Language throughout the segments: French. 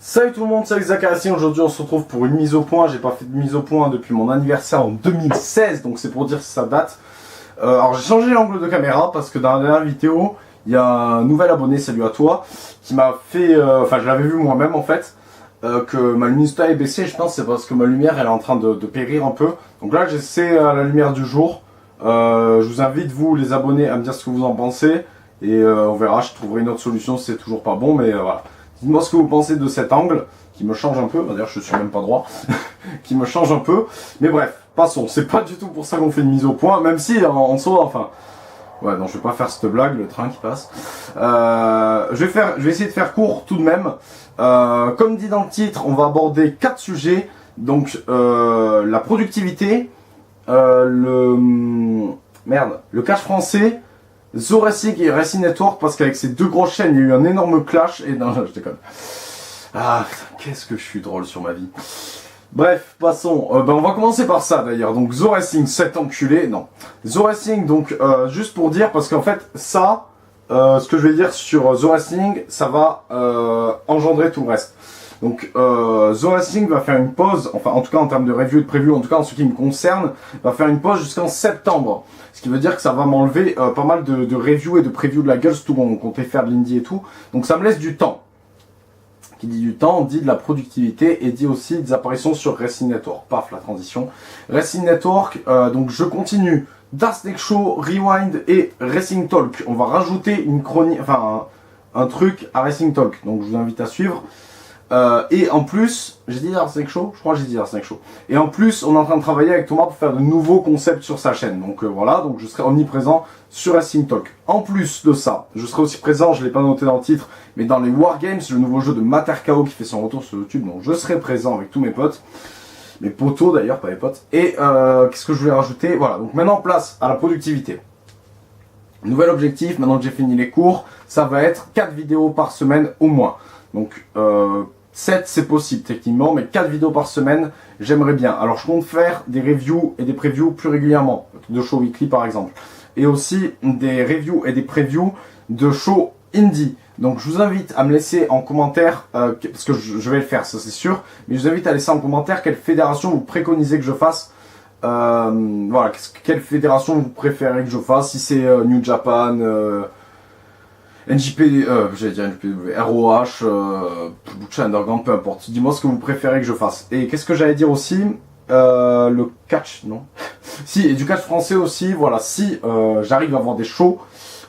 Salut tout le monde, c'est Zachary. Aujourd'hui on se retrouve pour une mise au point. J'ai pas fait de mise au point depuis mon anniversaire en 2016, donc c'est pour dire si ça date. Alors j'ai changé l'angle de caméra parce que dans la dernière vidéo, il y a un nouvel abonné, salut à toi, qui m'a fait, enfin je l'avais vu moi-même en fait, que ma luminosité est baissée. Je pense que c'est parce que ma lumière elle est en train de périr un peu. Donc là j'essaie à la lumière du jour. Je vous invite vous les abonnés à me dire ce que vous en pensez et on verra, je trouverai une autre solution si c'est toujours pas bon, mais voilà. Dites-moi ce que vous pensez de cet angle, qui me change un peu, d'ailleurs je suis même pas droit, qui me change un peu, mais bref, passons, c'est pas du tout pour ça qu'on fait une mise au point, même si en soi, enfin, ouais non je vais pas faire cette blague, le train qui passe, je vais essayer de faire court tout de même, comme dit dans le titre, on va aborder 4 sujets, donc la productivité, le cash français, Zorasig et Racing Network, parce qu'avec ces deux grosses chaînes, il y a eu un énorme clash, et non, je déconne. Ah, qu'est-ce que je suis drôle sur ma vie. Bref, passons. On va commencer par ça d'ailleurs. Donc Zorasig, cet enculé, non. Zorasig, donc juste pour dire, parce qu'en fait, ça, ce que je vais dire sur Zorasig, ça va engendrer tout le reste. Donc Zorasig va faire une pause, enfin en tout cas en termes de review et de preview, en tout cas en ce qui me concerne, va faire une pause jusqu'en septembre. Ce qui veut dire que ça va m'enlever pas mal de reviews et de previews de la gueule, surtout on comptait faire de l'indie et tout. Donc ça me laisse du temps. Qui dit du temps, dit de la productivité et dit aussi des apparitions sur Racing Network. Paf, la transition. Racing Network, donc je continue. Dark Snake Show, Rewind et Racing Talk. On va rajouter une chronique, enfin un truc à Racing Talk. Donc je vous invite à suivre. Et en plus, j'ai dit Dark Snake Show, je crois que j'ai dit Dark Snake Show. Et en plus, on est en train de travailler avec Thomas pour faire de nouveaux concepts sur sa chaîne. Donc voilà, donc je serai omniprésent sur Racing Talk. En plus de ça, je serai aussi présent, je ne l'ai pas noté dans le titre, mais dans les Wargames, le nouveau jeu de Materkao qui fait son retour sur YouTube. Donc je serai présent avec tous mes potes. Mes potos d'ailleurs, pas mes potes. Et qu'est-ce que je voulais rajouter? Voilà, donc maintenant place à la productivité. Nouvel objectif, maintenant que j'ai fini les cours, ça va être 4 vidéos par semaine au moins. Donc 7 c'est possible techniquement, mais 4 vidéos par semaine, j'aimerais bien. Alors je compte faire des reviews et des previews plus régulièrement, de show weekly par exemple. Et aussi des reviews et des previews de show indie. Donc je vous invite à me laisser en commentaire, parce que je vais le faire, ça c'est sûr, mais je vous invite à laisser en commentaire quelle fédération vous préconisez que je fasse. Voilà, quelle fédération vous préférez que je fasse, si c'est New Japan, NJP, j'allais dire NJPW, ROH, Butcher Underground, peu importe. Dis-moi ce que vous préférez que je fasse. Et qu'est-ce que j'allais dire aussi, le catch, non si, et du catch français aussi, voilà, si j'arrive à avoir des shows,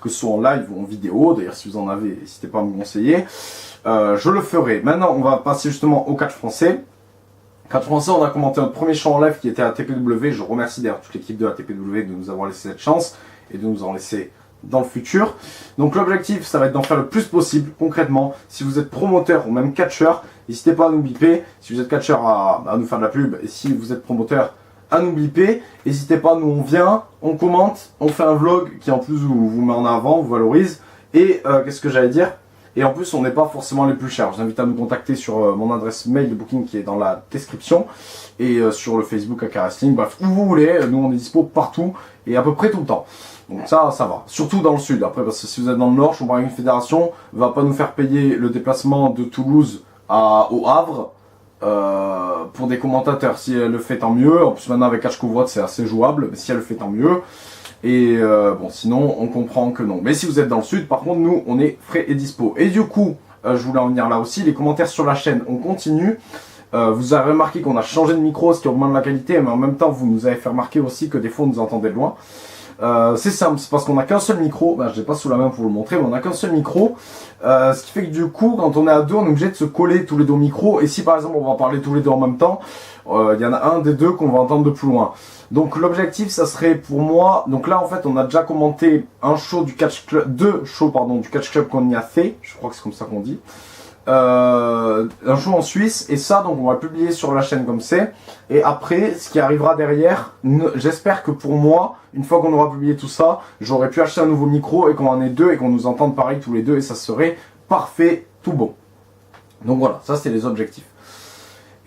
que ce soit en live ou en vidéo, d'ailleurs si vous en avez, n'hésitez pas à me conseiller, je le ferai. Maintenant, on va passer justement au catch français. Catch français, on a commenté notre premier show en live qui était à TPW. Je remercie d'ailleurs toute l'équipe de la TPW de nous avoir laissé cette chance et de nous en laisser dans le futur. Donc l'objectif, ça va être d'en faire le plus possible. Concrètement, si vous êtes promoteur ou même catcheur, n'hésitez pas à nous biper. Si vous êtes catcheur, à nous faire de la pub. Et si vous êtes promoteur, à nous biper. N'hésitez pas, nous on vient, on commente, on fait un vlog qui en plus vous met en avant, vous valorise. Et qu'est-ce que j'allais dire? Et en plus, on n'est pas forcément les plus chers. Je vous invite à nous contacter sur mon adresse mail de booking qui est dans la description. Et sur le Facebook à Wrestling. Bref, où vous voulez. Nous, on est dispo partout et à peu près tout le temps. Donc ça va. Surtout dans le sud. Après, parce que si vous êtes dans le nord, je comprends qu'une fédération va pas nous faire payer le déplacement de Toulouse au Havre pour des commentateurs. Si elle le fait, tant mieux. En plus, maintenant avec Catch Couvre, c'est assez jouable. Mais si elle le fait, tant mieux. Et bon, sinon, on comprend que non. Mais si vous êtes dans le sud, par contre, nous, on est frais et dispo. Et du coup, je voulais en venir là aussi. Les commentaires sur la chaîne, on continue. Vous avez remarqué qu'on a changé de micro, ce qui augmente la qualité. Mais en même temps, vous nous avez fait remarquer aussi que des fois, on nous entendait de loin. C'est simple, c'est parce qu'on n'a qu'un seul micro, je l'ai pas sous la main pour vous le montrer, mais on n'a qu'un seul micro, ce qui fait que du coup, quand on est à deux, on est obligé de se coller tous les deux au micro, et si par exemple on va parler tous les deux en même temps, il y en a un des deux qu'on va entendre de plus loin. Donc l'objectif, ça serait pour moi, donc là en fait on a déjà commenté un show du Catch Club, deux shows pardon, du Catch Club qu'on y a fait, je crois que c'est comme ça qu'on dit. Un show en Suisse, et ça donc on va le publier sur la chaîne comme c'est, et après ce qui arrivera derrière, j'espère que pour moi, une fois qu'on aura publié tout ça, j'aurai pu acheter un nouveau micro et qu'on en ait deux et qu'on nous entende pareil tous les deux, et ça serait parfait, tout bon. Donc voilà, ça c'est les objectifs.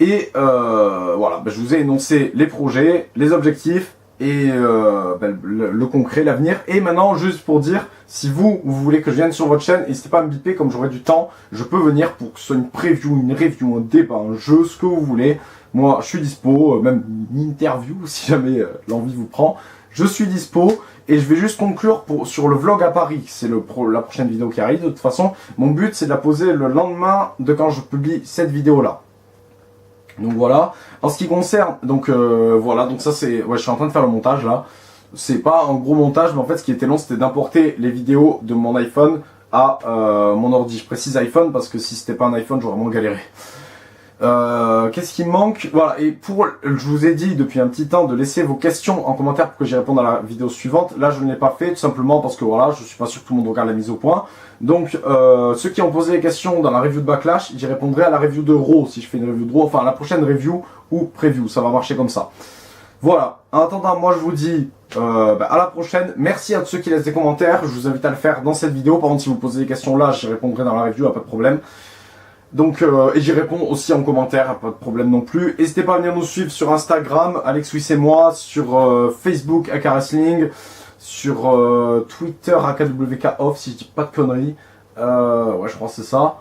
Et voilà, je vous ai énoncé les projets, les objectifs, et le concret, l'avenir. Et maintenant, juste pour dire, si vous voulez que je vienne sur votre chaîne, n'hésitez pas à me biper, comme j'aurai du temps, je peux venir pour que ce soit une preview, une review, un débat, un jeu, ce que vous voulez. Moi, je suis dispo, même une interview, si jamais l'envie vous prend. Je suis dispo, et je vais juste conclure sur le vlog à Paris. C'est la prochaine vidéo qui arrive. De toute façon, mon but, c'est de la poser le lendemain de quand je publie cette vidéo-là. Donc voilà. En ce qui concerne, donc voilà, donc ça c'est, ouais, je suis en train de faire le montage là. C'est pas un gros montage, mais en fait ce qui était long, c'était d'importer les vidéos de mon iPhone à mon ordi. Je précise iPhone parce que si c'était pas un iPhone, j'aurais vraiment galéré. Qu'est-ce qui me manque? Voilà, et je vous ai dit depuis un petit temps de laisser vos questions en commentaire pour que j'y réponde à la vidéo suivante. Là, je ne l'ai pas fait, tout simplement parce que voilà, je suis pas sûr que tout le monde regarde la mise au point. Donc, ceux qui ont posé les questions dans la review de Backlash, j'y répondrai à la review de Raw, si je fais une review de Raw, enfin, à la prochaine review ou preview, ça va marcher comme ça. Voilà, en attendant, moi je vous dis à la prochaine. Merci à tous ceux qui laissent des commentaires, je vous invite à le faire dans cette vidéo. Par contre, si vous posez des questions là, j'y répondrai dans la review, pas de problème. Donc, et j'y réponds aussi en commentaire, pas de problème non plus. N'hésitez pas à venir nous suivre sur Instagram, Alex Wiss et moi, sur Facebook, AK Wrestling, sur Twitter, AKWKoff, si je dis pas de conneries. Ouais, je crois que c'est ça.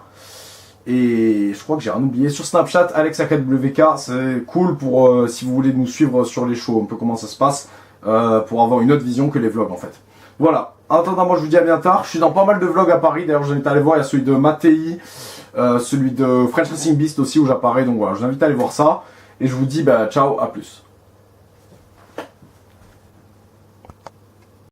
Et je crois que j'ai rien oublié. Sur Snapchat, Alex AKWK, c'est cool pour si vous voulez nous suivre sur les shows, un peu comment ça se passe, pour avoir une autre vision que les vlogs en fait. Voilà. En attendant, moi je vous dis à bien tard. Je suis dans pas mal de vlogs à Paris. D'ailleurs, je vous invite à aller voir. Il y a celui de Mattei, celui de French Racing Beast aussi où j'apparais. Donc voilà, je vous invite à aller voir ça. Et je vous dis ciao, à plus.